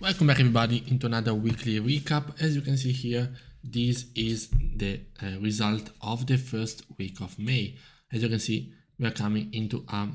Welcome back everybody into another weekly recap. As you can see here, this is the result of the first week of May. As you can see, we are coming into a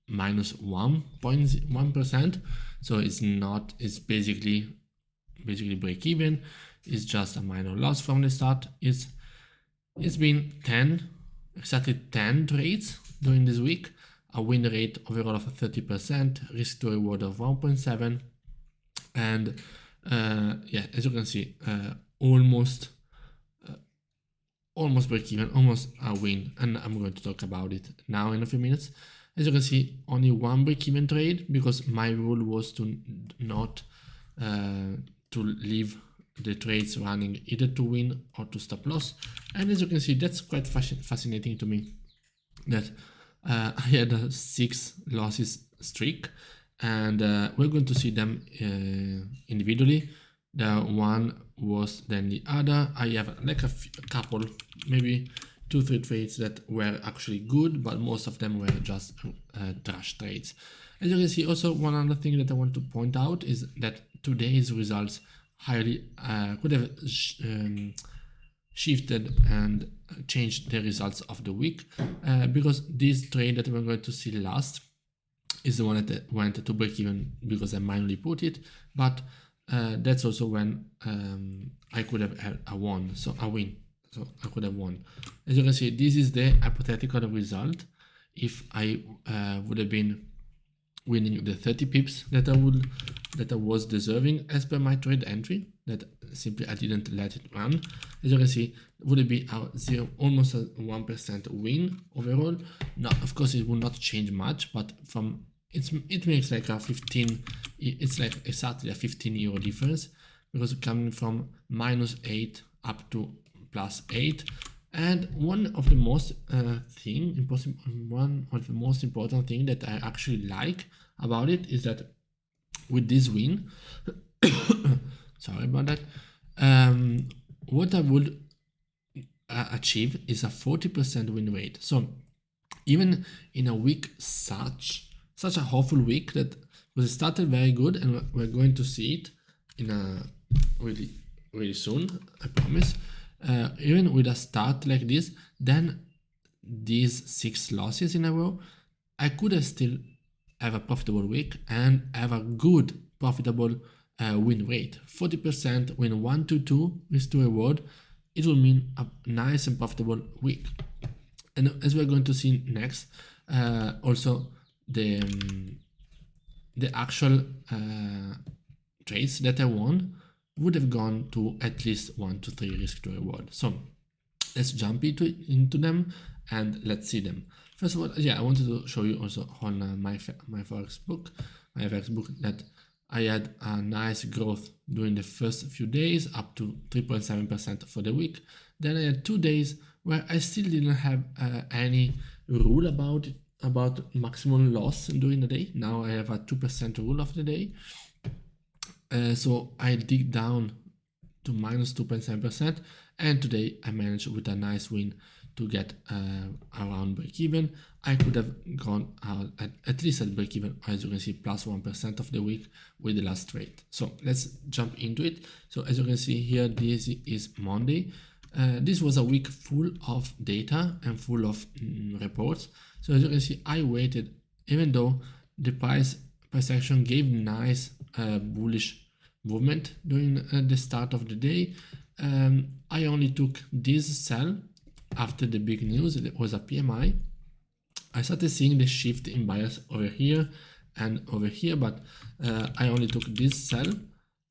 minus 1.1%. So it's basically break even. It's just a minor loss from the start. It's been exactly 10 trades during this week. A win rate overall of 30%, risk to reward of 1.7, and yeah, as you can see, almost break even, almost a win, and I'm going to talk about it now in a few minutes. As you can see, only one break even trade because my rule was to not to leave the trades running either to win or to stop loss, and as you can see, that's quite fascinating to me that I had a 6 losses streak, and we're going to see them individually. The one worse than the other. I have like a couple, maybe 2-3 trades that were actually good, but most of them were just trash trades. As you can see, also one other thing that I want to point out is that today's results highly could have shifted and changed the results of the week because this trade that we're going to see last is the one that went to break even because I manually put it, but that's also when I could have had a win, so I could have won. As you can see, this is the hypothetical result if I would have been winning the 30 pips that I was deserving as per my trade entry, that simply I didn't let it run. As you can see, would it be almost a 1% win overall? No, of course it will not change much, but it makes like a 15. It's like exactly a 15 euro difference because coming from -8 up to +8. And one of the most important thing that I actually like about it is that with this win, sorry about that, what I would achieve is a 40% win rate. So even in a week such a awful week that was started very good, and we're going to see it in a really soon, I promise. Even with a start like this, then these 6 losses in a row, I could have still have a profitable week and have a good profitable win rate. 40% win 1 to 2 risk to reward. It will mean a nice and profitable week. And as we're going to see next, also the actual trades that I won would have gone to at least 1 to 3 risk to reward. So let's jump into them and let's see them. First of all, yeah, I wanted to show you also on my Forex book, that I had a nice growth during the first few days, up to 3.7% for the week. Then I had 2 days where I still didn't have any rule about maximum loss during the day. Now I have a 2% rule of the day. So I dig down to -2.7%, and today I managed with a nice win to get around break even. I could have gone out at least at break even, as you can see, +1% of the week with the last trade. So let's jump into it. So as you can see here, this is Monday. This was a week full of data and full of reports. So as you can see, I waited, even though the price action gave nice bullish movement during the start of the day. I only took this sell after the big news. It was a PMI. I started seeing the shift in bias over here and over here, but I only took this sell,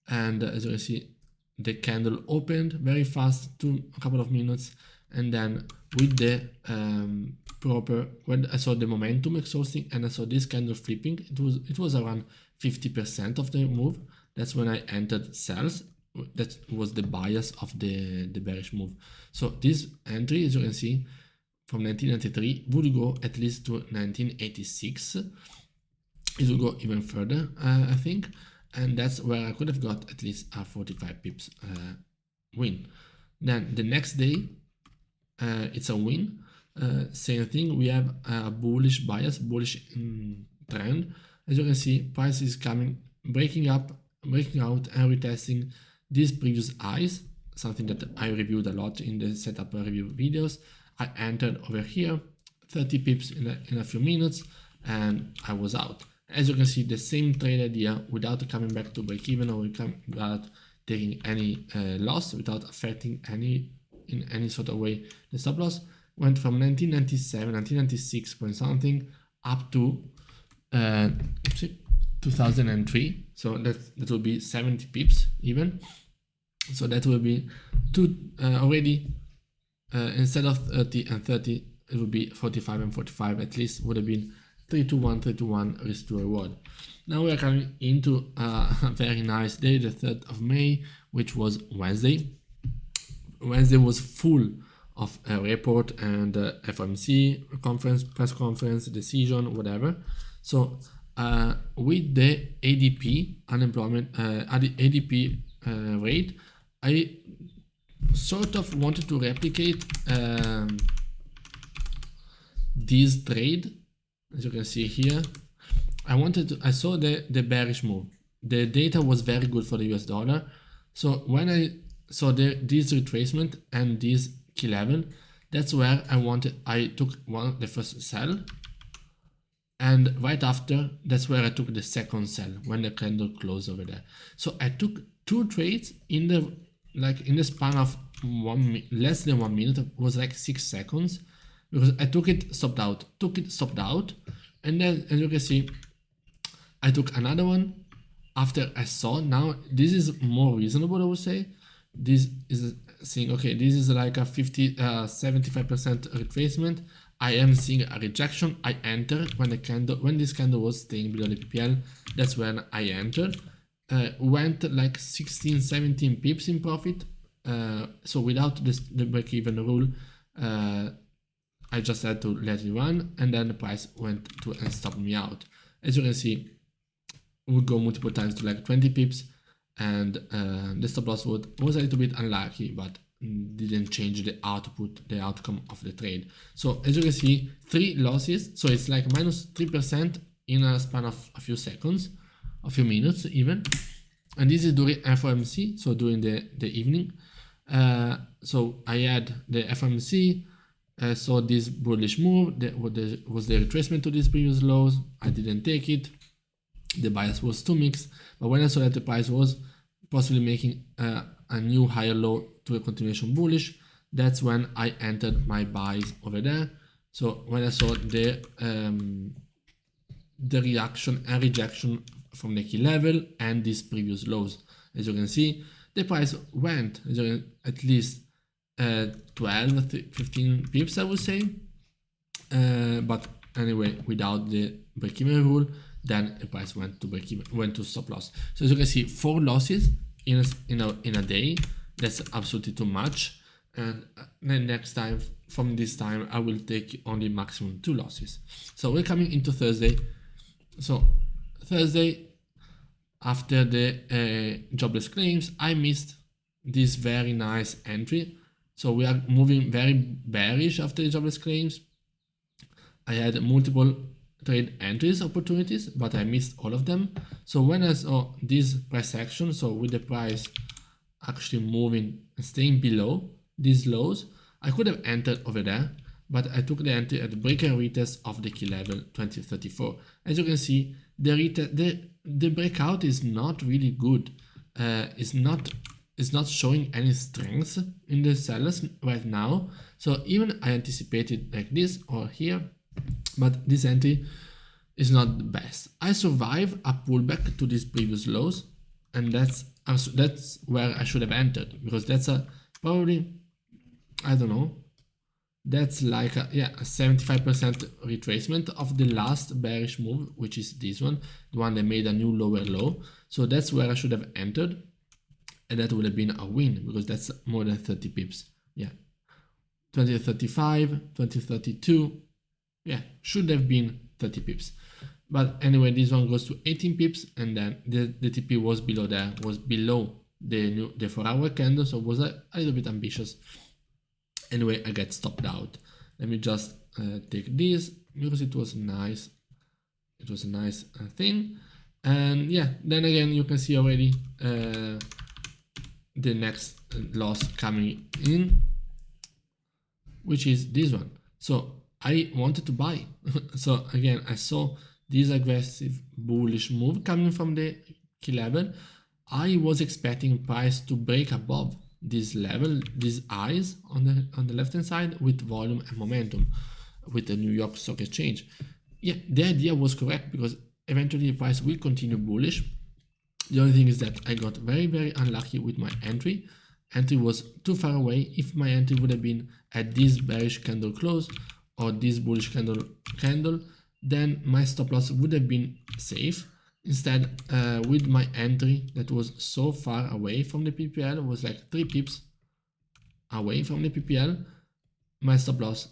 and as you can see, the candle opened very fast, a couple of minutes, and then with the when I saw the momentum exhausting and I saw this candle flipping, it was around 50% of the move. That's when I entered sells. That was the bias of the bearish move. So this entry, as you can see, from 1993 would go at least to 1986. It will go even further, I think, and that's where I could have got at least a 45 pips win. Then the next day, it's a win. Same thing, we have a bullish bias, bullish trend. As you can see, price is coming breaking out and retesting these previous highs, something that I reviewed a lot in the setup review videos. I entered over here, 30 pips in a few minutes, and I was out. As you can see, the same trade idea without coming back to break even or without taking any loss, without affecting in any sort of way the stop loss, went from 1997, 1996 point something up to 2003. So that will be 70 pips even. So that will be already instead of 30 and 30, it would be 45 and 45. At least would have been 3 to 1, 3 to 1 risk to reward. Now we are coming into a very nice day, the 3rd of May, which was Wednesday. Wednesday was full of a report and FOMC conference, press conference, decision, whatever. So with the ADP unemployment, ADP rate, I sort of wanted to replicate this trade. As you can see here, I saw the bearish move. The data was very good for the US dollar. So when I saw this retracement and this key level, that's where I took the first sell, and right after, that's where I took the second sell when the candle closed over there. So I took 2 trades in the span of less than 1 minute. It was like 6 seconds, because I took it, stopped out, and then as you can see, I took another one after I saw. Now this is more reasonable, I would say. This is saying, okay, this is like a 75% retracement. I am seeing a rejection. I entered when this candle was staying below the PPL. That's when I entered. Went like 16, 17 pips in profit. So without the break-even rule, I just had to let it run, and then the price went to and stopped me out. As you can see, we would go multiple times to like 20 pips, and the stop loss was a little bit unlucky, but didn't change the outcome of the trade. So as you can see, 3 losses, so it's like minus 3% in a span of a few seconds, a few minutes even, and this is during FOMC, so during the evening. So I had the FOMC, saw this bullish move, was the retracement to these previous lows. I didn't take it. The bias was too mixed, but when I saw that the price was possibly making a new higher low to a continuation bullish, that's when I entered my buys over there. So when I saw the reaction and rejection from the key level and these previous lows, as you can see, the price went at least 12, 15 pips, I would say. But anyway, without the break-even rule, then the price went to stop loss. So as you can see, 4 losses in a day. That's absolutely too much. And then next time, from this time, I will take only maximum 2 losses. So we're coming into Thursday. So Thursday, after the jobless claims, I missed this very nice entry. So we are moving very bearish after the jobless claims. I had multiple trade entries opportunities, but I missed all of them. So when I saw this price action, so with the price actually moving and staying below these lows, I could have entered over there, but I took the entry at the break and retest of the key level 2034. As you can see, the breakout is not really good. It's not showing any strength in the sellers right now. So even I anticipated like this or here, but this entry is not the best. I survived a pullback to these previous lows, and that's where I should have entered, because that's probably, I don't know, that's like a 75% retracement of the last bearish move, which is this one, the one that made a new lower low. So that's where I should have entered, and that would have been a win, because that's more than 30 pips. Yeah, 2035, 2032. Yeah, should have been 30 pips. But anyway, this one goes to 18 pips, and then the TP was below there, was below the 4-hour candle, so it was a little bit ambitious. Anyway, I get stopped out. Let me just take this, because it was nice. It was a nice thing. And yeah, then again you can see already the next loss coming in, which is this one. So I wanted to buy. So again, I saw this aggressive bullish move coming from the key level. I was expecting price to break above this level, these highs on the left hand side with volume and momentum with the New York Stock Exchange. Yeah, the idea was correct because eventually the price will continue bullish. The only thing is that I got very, very unlucky with my entry. Entry was too far away. If my entry would have been at this bearish candle close or this bullish candle, then my stop loss would have been safe. Instead, with my entry that was so far away from the PPL, was like 3 pips away from the PPL, my stop loss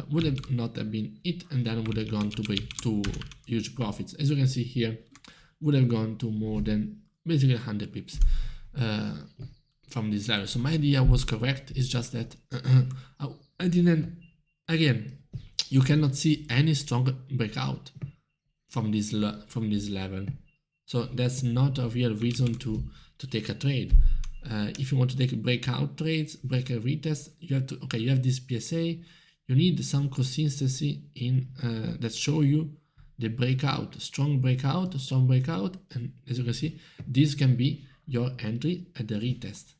would have not have been it, and then would have gone to huge profits. As you can see here, would have gone to more than basically 100 pips from this level. So my idea was correct. It's just that I didn't. Again, you cannot see any strong breakout from this level. So that's not a real reason to take a trade. If you want to take breakout trades, break a retest, you have to, okay, you have this PSA, you need some consistency in that show you the breakout, strong breakout, and as you can see, this can be your entry at the retest,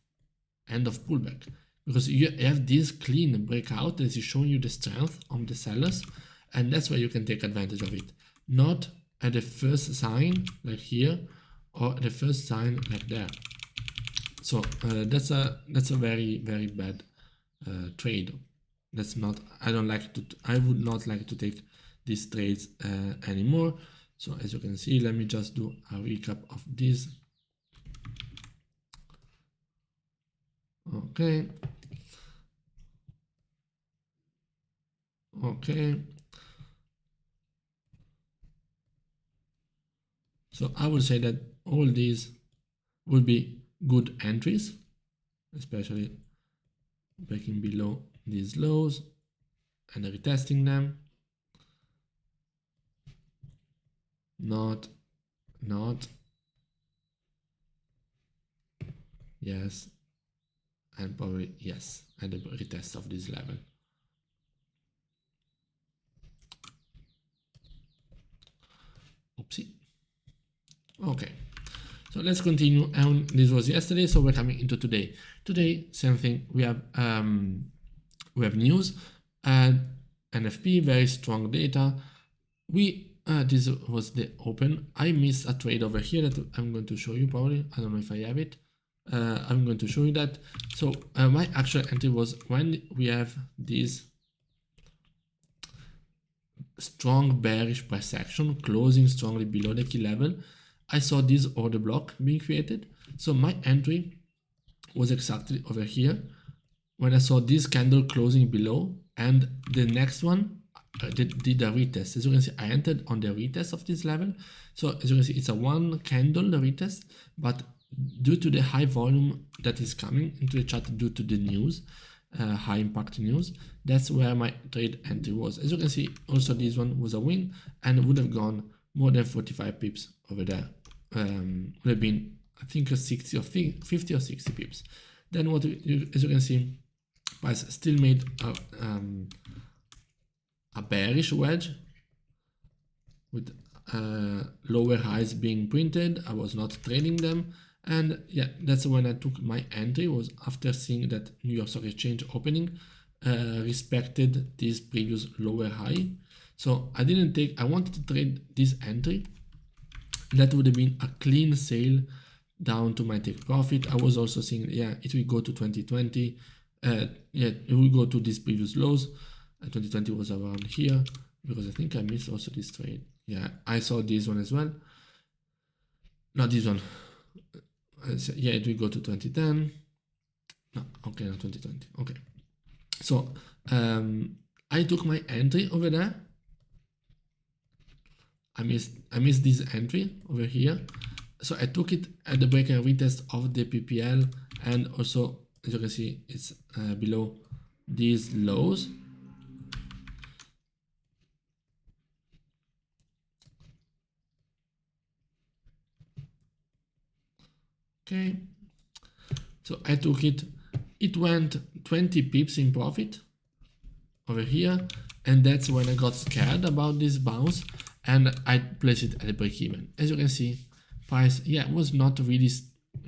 end of pullback, because you have this clean breakout that is showing you the strength of the sellers, and that's where you can take advantage of it, not at the first sign like here or the first sign like there. So that's a very, very bad trade. That's not, I would not like to take these trades anymore. So as you can see, let me just do a recap of this. Okay. So I would say that all these would be good entries, especially breaking below these lows and retesting them. Not, yes, and probably yes, and the retest of this level. Oopsie. Okay, so let's continue. And this was yesterday, so we're coming into today. Today, same thing. We have news and NFP, very strong data. This was the open. I missed a trade over here that I'm going to show you probably. I don't know if I have it. I'm going to show you that. So my actual entry was when we have this strong bearish price action closing strongly below the key level. I saw this order block being created. So my entry was exactly over here when I saw this candle closing below, and the next one did a retest. As you can see, I entered on the retest of this level. So as you can see, it's a one candle retest, but due to the high volume that is coming into the chart due to the news, high impact news, that's where my trade entry was. As you can see, also this one was a win and would have gone more than 45 pips over there. Would have been, I think, a 60 or 50 or 60 pips. Then what as you can see, price still made a bearish wedge with lower highs being printed. I was not trading them, and yeah, that's when I took my entry, was after seeing that New York Stock Exchange opening respected this previous lower high. So I didn't take, I wanted to trade this entry. That would have been a clean sale down to my take profit. I was also seeing, yeah, it will go to 2020. Yeah, it will go to these previous lows. 2020 was around here, because I think I missed also this trade. Yeah, I saw this one as well. Not this one. Yeah, it will go to 2010. No, okay, not 2020. Okay. So I took my entry over there. I missed this entry over here. So I took it at the break and retest of the PPL, and also as you can see, it's below these lows. Okay, so I took it. It went 20 pips in profit over here, and that's when I got scared about this bounce, and I placed it at a break even. As you can see, price, yeah, was not really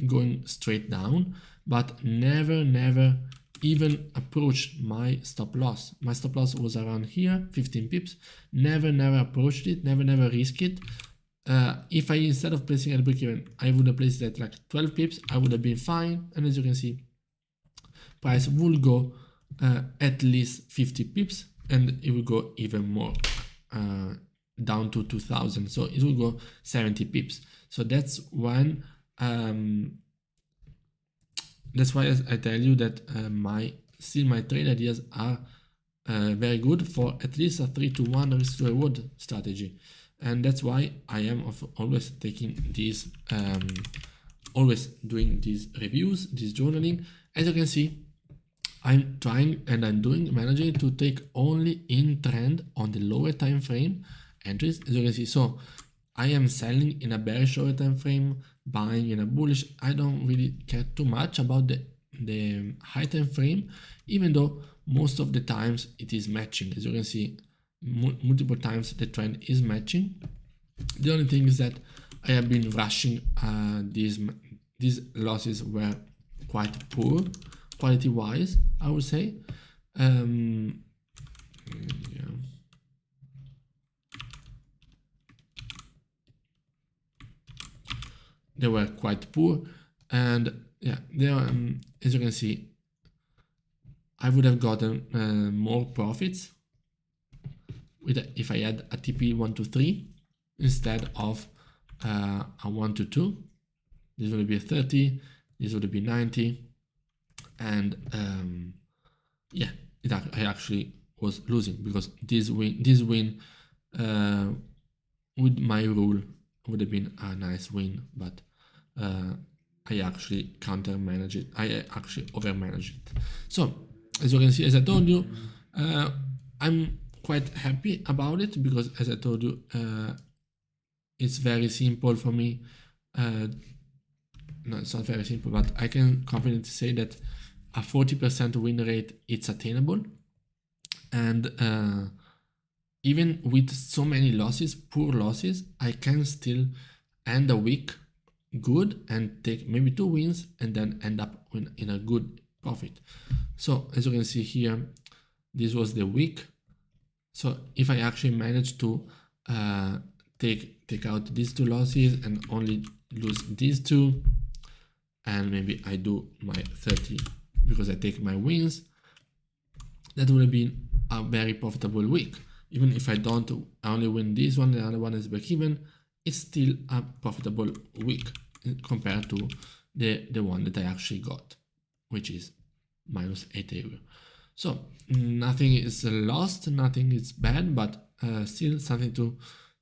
going straight down, but never even approached my stop loss. My stop loss was around here, 15 pips. Never approached it, never risked it. If I, instead of placing at break even, I would have placed it at like 12 pips, I would have been fine. And as you can see, price will go at least 50 pips, and it will go even more down to 2000. So it will go 70 pips. So that's when that's why I tell you that my trade ideas are very good for at least a 3-to-1 risk to reward strategy, and that's why I am always taking these always doing these reviews, this journaling. As you can see, I'm trying and I'm managing to take only in trend on the lower time frame entries, as you can see. So I am selling in a bearish lower time frame, buying in a bullish. I don't really care too much about the high time frame, even though most of the times it is matching. As you can see, multiple times the trend is matching. The only thing is that I have been rushing. These losses were quite poor quality wise, I would say. Yeah. They were quite poor, and yeah, they are, as you can see, I would have gotten more profits if I had a TP 1-3 instead of a 1-2. This would be 30, this would be 90, and yeah, I actually was losing because this win with my rule would have been a nice win, but I actually counter manage it. I actually over manage it. So as you can see, as I told you, I'm quite happy about it because, as I told you, it's very simple for me. No, it's not very simple, but I can confidently say that a 40% win rate, it's attainable. And even with so many losses, poor losses, I can still end the week good and take maybe 2 wins and then end up in a good profit. So as you can see here, this was the week. So if I actually manage to take out these 2 losses and only lose these 2, and maybe I do my 30 because I take my wins, that would have been a very profitable week. Even if I don't only win this one, the other one is break even, it's still a profitable week compared to the one that I actually got, which is minus 8 euro. So nothing is lost, nothing is bad, but still something to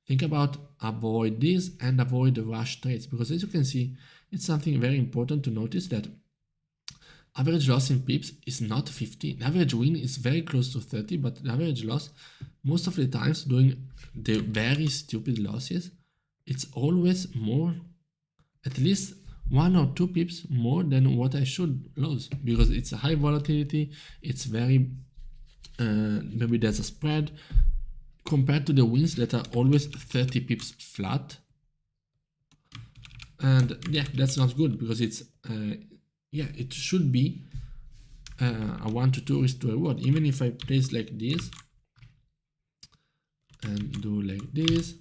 think about. Avoid this and avoid the rush trades, because as you can see, it's something very important to notice that average loss in pips is not 50. The average win is very close to 30, but the average loss, most of the times doing the very stupid losses, it's always more, at least 1 or 2 pips more than what I should lose, because it's a high volatility, it's very, maybe there's a spread, compared to the wins that are always 30 pips flat. And yeah, that's not good, because it's, yeah, it should be a 1-2 risk to reward. Even if I place like this and do like this,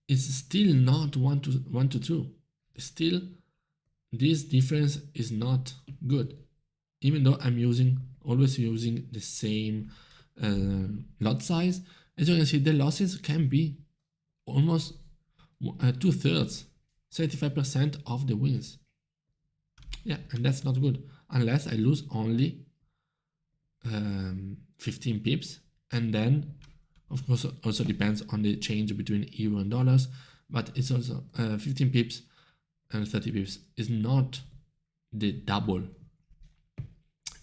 it's still not 1-2. Still, this difference is not good, even though I'm always using the same lot size. As you can see, the losses can be almost 2/3, 75% of the wins. Yeah, and that's not good, unless I lose only 15 pips, and then of course also depends on the change between euro and dollars, but it's also 15 pips and 30 pips is not the double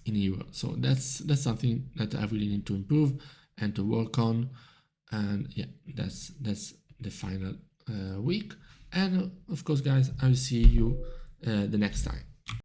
in euro. So that's something that I really need to improve and to work on. And yeah, that's the final week. And of course, guys, I will see you the next time.